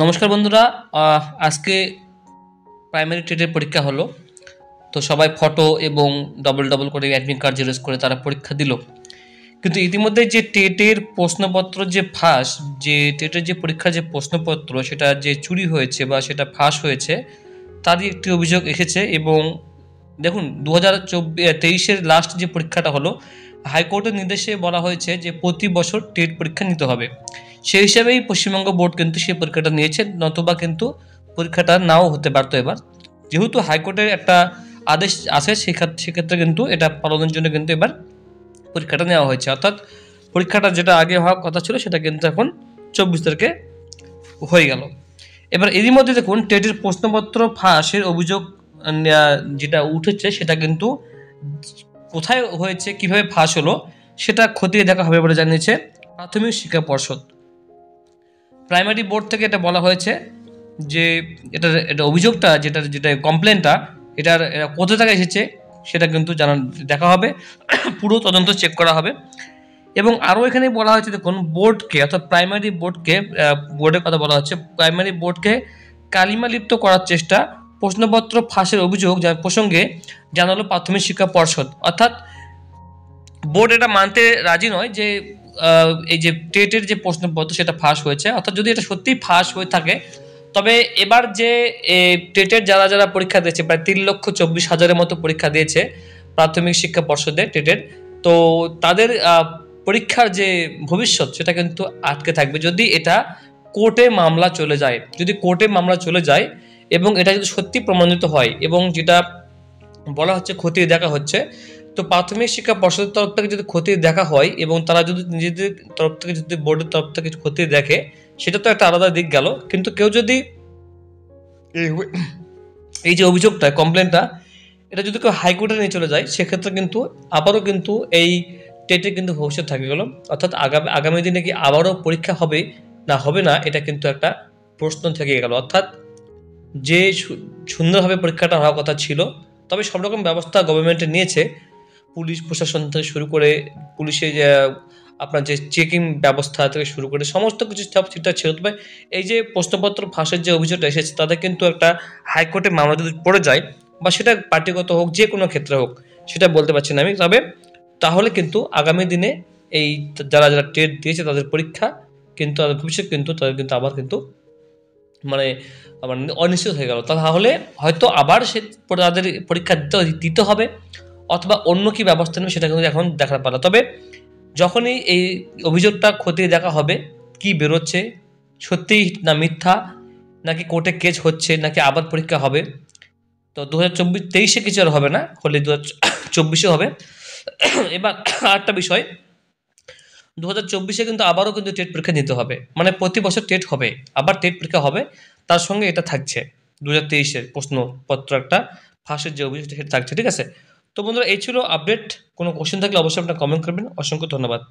নমস্কার বন্ধুরা। আজকে প্রাইমারি টেটের পরীক্ষা হলো। তো সবাই ফটো এবং ডবল ডবল করে অ্যাডমিট কার্ড জেরক্স করে তারা পরীক্ষা দিল। কিন্তু ইতিমধ্যে যে টেটের প্রশ্নপত্র যে ফাঁস, যে টেটের যে পরীক্ষার যে প্রশ্নপত্র সেটা যে চুরি হয়েছে বা সেটা ফাঁস হয়েছে, তারই একটি অভিযোগ এসেছে। এবং দেখুন, 2023-এর লাস্ট যে পরীক্ষাটা হলো, হাইকোর্টের নির্দেশে বলা হয়েছে যে প্রতি বছর টেট পরীক্ষা নিতে হবে। সেই হিসাবেই পশ্চিমবঙ্গ বোর্ড কিন্তু সেই পরীক্ষাটা নিয়েছে, নতুবা কিন্তু পরীক্ষাটা নাও হতে পারতো। এবার যেহেতু হাইকোর্টের একটা আদেশ আছে, সেক্ষেত্রে কিন্তু এটা পালনের জন্য কিন্তু এবার পরীক্ষাটা নেওয়া হয়েছে। অর্থাৎ পরীক্ষাটা যেটা আগে হওয়ার কথা ছিল সেটা কিন্তু এখন 24 তারিখে হয়ে গেল। এবার এরই মধ্যে দেখুন, টেটের প্রশ্নপত্র ফাঁসের অভিযোগ যেটা উঠেছে সেটা কিন্তু কোথায় হয়েছে, কিভাবে ফাঁস হলো সেটা খতিয়ে দেখা হবে বলে জানিয়েছে প্রাথমিক শিক্ষা পর্ষদ। প্রাইমারি বোর্ড থেকে এটা বলা হয়েছে যে এটা অভিযোগটা যেটা কমপ্লেনটা এটার কোথা থেকে এসেছে সেটা কিন্তু দেখা হবে, পুরো তদন্ত চেক করা হবে। এবং আরও এখানে বলা হয়েছে, দেখুন, বোর্ডকে অর্থাৎ প্রাইমারি বোর্ডকে, বোর্ডের কথা বলা হচ্ছে, প্রাইমারি বোর্ডকে কালিমা লিপ্ত করার চেষ্টা, প্রশ্নপত্র ফাঁসের অভিযোগ যার প্রসঙ্গে জানালো প্রাথমিক শিক্ষা পর্ষদ। অর্থাৎ বোর্ড এটা মানতে রাজি নয় যে এই যে টেটের যে প্রশ্নপত্র সেটা ফাঁস হয়েছে। অর্থাৎ যদি এটা সত্যিই ফাঁস হয়ে থাকে, তবে এবার যে টেটের যারা পরীক্ষা দিয়েছে, প্রায় 3,24,000-এর মতো পরীক্ষা দিয়েছে প্রাথমিক শিক্ষা পর্ষদে টেটের, তো তাদের পরীক্ষার যে ভবিষ্যৎ সেটা কিন্তু আটকে থাকবে যদি এটা কোর্টে মামলা চলে যায়। যদি কোর্টে মামলা চলে যায় এবং এটা যদি সত্যি প্রমাণিত হয় এবং যেটা বলা হচ্ছে খতিয়ে দেখা হচ্ছে, তো প্রাথমিক শিক্ষা পর্ষদের তরফ থেকে যদি খতিয়ে দেখা হয় এবং তারা যদি নিজেদের তরফ থেকে, যদি বোর্ডের তরফ থেকে খতিয়ে দেখে, সেটা তো একটা আলাদা দিক গেল। কিন্তু কেউ যদি এই যে অভিযোগটা, কমপ্লেনটা, এটা যদি কেউ হাইকোর্টে নিয়ে চলে যায়, সেক্ষেত্রে কিন্তু আবারও কিন্তু এই টেটে কিন্তু ভবিষ্যৎ থাকে গেল। অর্থাৎ আগামী দিনে কি আবারও পরীক্ষা হবে না হবে না, এটা কিন্তু একটা প্রশ্ন থেকে গেল। অর্থাৎ যে সুন্দরভাবে পরীক্ষাটা হওয়ার কথা ছিল, তবে সব রকম ব্যবস্থা গভর্নমেন্টে নিয়েছে, পুলিশ প্রশাসন থেকে শুরু করে পুলিশের আপনার যে চেকিং ব্যবস্থা থেকে শুরু করে সমস্ত কিছু সব ঠিকঠাক ছিল। তবে এই যে প্রশ্নপত্র ফাঁসের যে অভিযোগটা এসেছে, তাদের কিন্তু একটা হাইকোর্টে মামলা যদি পড়ে যায়, বা সেটা পার্টিগত হোক, যে কোনো ক্ষেত্রে হোক, সেটা বলতে পারছি না আমি, তবে তাহলে কিন্তু আগামী দিনে এই যারা টেট দিয়েছে তাদের পরীক্ষা কিন্তু, তাদের ভবিষ্যৎ কিন্তু, তাদের কিন্তু আবার কিন্তু মানে আমার অনিশ্চিত হয়ে গেল। তাহলে হয়তো আবার সে তাদের পরীক্ষা দিতে হবে, অথবা অন্য কি ব্যবস্থা নেবে সেটা কিন্তু এখন দেখার পালা। তবে যখনই এই অভিযোগটা খতিয়ে দেখা হবে, কি বেরোচ্ছে, সত্যিই না মিথ্যা, নাকি কোর্টে কেস হচ্ছে, নাকি আবার পরীক্ষা হবে, তো 2023-এ কিছু আর হবে না, হলে 2024-এ হবে। এবার আরেকটা বিষয়, 2024-এ কিন্তু আবারও কিন্তু টেট পরীক্ষা নিতে হবে, মানে প্রতি বছর টেট হবে, আবার টেট পরীক্ষা হবে, তার সঙ্গে এটা থাকছে 2023-এর প্রশ্নপত্র একটা ফাঁসের যে অভিযোগ সেটা থাকছে। ঠিক আছে, তো বন্ধুরা, এই ছিল আপডেট। কোনো কোশ্চেন থাকলে অবশ্যই আপনারা কমেন্ট করবেন। অসংখ্য ধন্যবাদ।